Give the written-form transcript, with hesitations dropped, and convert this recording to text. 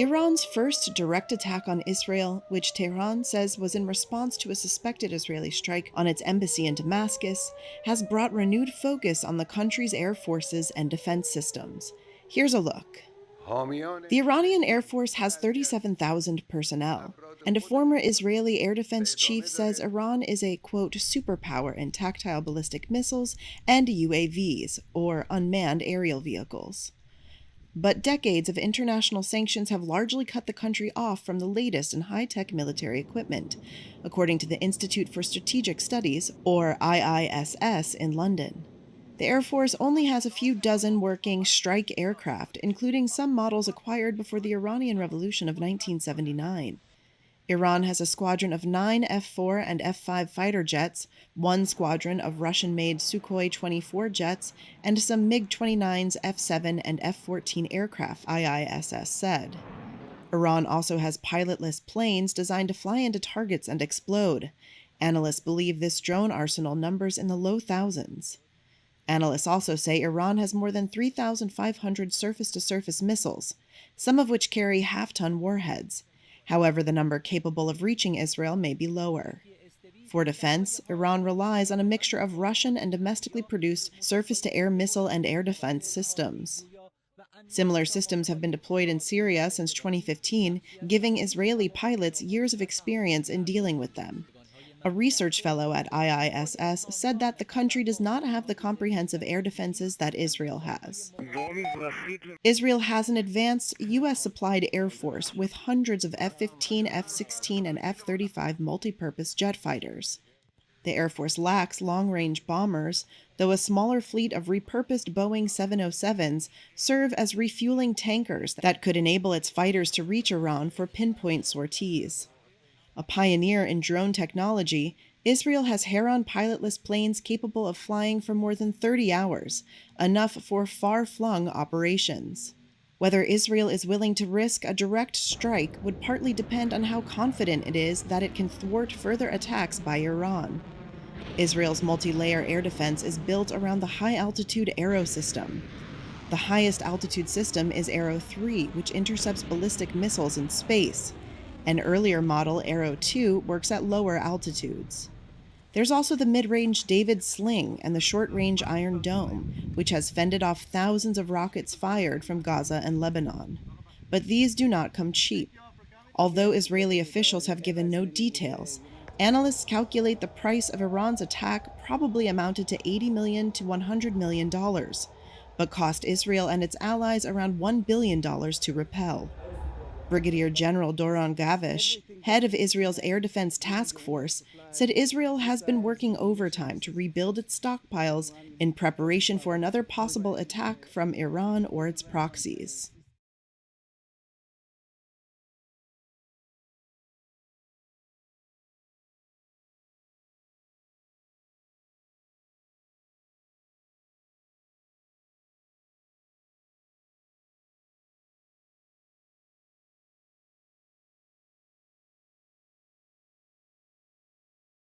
Iran's first direct attack on Israel, which Tehran says was in response to a suspected Israeli strike on its embassy in Damascus, has brought renewed focus on the country's air forces and defense systems. Here's a look. The Iranian Air Force has 37,000 personnel, and a former Israeli air defense chief says Iran is a, quote, superpower in tactile ballistic missiles and UAVs, or unmanned aerial vehicles. But decades of international sanctions have largely cut the country off from the latest in high-tech military equipment, according to the Institute for Strategic Studies, or IISS, in London. The Air Force only has a few dozen working strike aircraft, including some models acquired before the Iranian Revolution of 1979. Iran has a squadron of 9 F-4 and F-5 fighter jets, one squadron of Russian-made Sukhoi 24 jets, and some MiG-29s, F-7, and F-14 aircraft, IISS said. Iran also has pilotless planes designed to fly into targets and explode. Analysts believe this drone arsenal numbers in the low thousands. Analysts also say Iran has more than 3,500 surface-to-surface missiles, some of which carry half-ton warheads. However, the number capable of reaching Israel may be lower. For defense, Iran relies on a mixture of Russian and domestically produced surface-to-air missile and air defense systems. Similar systems have been deployed in Syria since 2015, giving Israeli pilots years of experience in dealing with them. A research fellow at IISS said that the country does not have the comprehensive air defenses that Israel has. Israel has an advanced U.S.-supplied Air Force with hundreds of F-15, F-16, and F-35 multi-purpose jet fighters. The Air Force lacks long-range bombers, though a smaller fleet of repurposed Boeing 707s serve as refueling tankers that could enable its fighters to reach Iran for pinpoint sorties. A pioneer in drone technology, Israel has Heron pilotless planes capable of flying for more than 30 hours, enough for far-flung operations. Whether Israel is willing to risk a direct strike would partly depend on how confident it is that it can thwart further attacks by Iran. Israel's multi-layer air defense is built around the high-altitude Arrow system. The highest altitude system is Arrow 3, which intercepts ballistic missiles in space. An earlier model, Arrow 2, works at lower altitudes. There's also the mid-range David Sling and the short-range Iron Dome, which has fended off thousands of rockets fired from Gaza and Lebanon. But these do not come cheap. Although Israeli officials have given no details, analysts calculate the price of Iran's attack probably amounted to $80 million to $100 million, but cost Israel and its allies around $1 billion to repel. Brigadier General Doron Gavish, head of Israel's Air Defense Task Force, said Israel has been working overtime to rebuild its stockpiles in preparation for another possible attack from Iran or its proxies.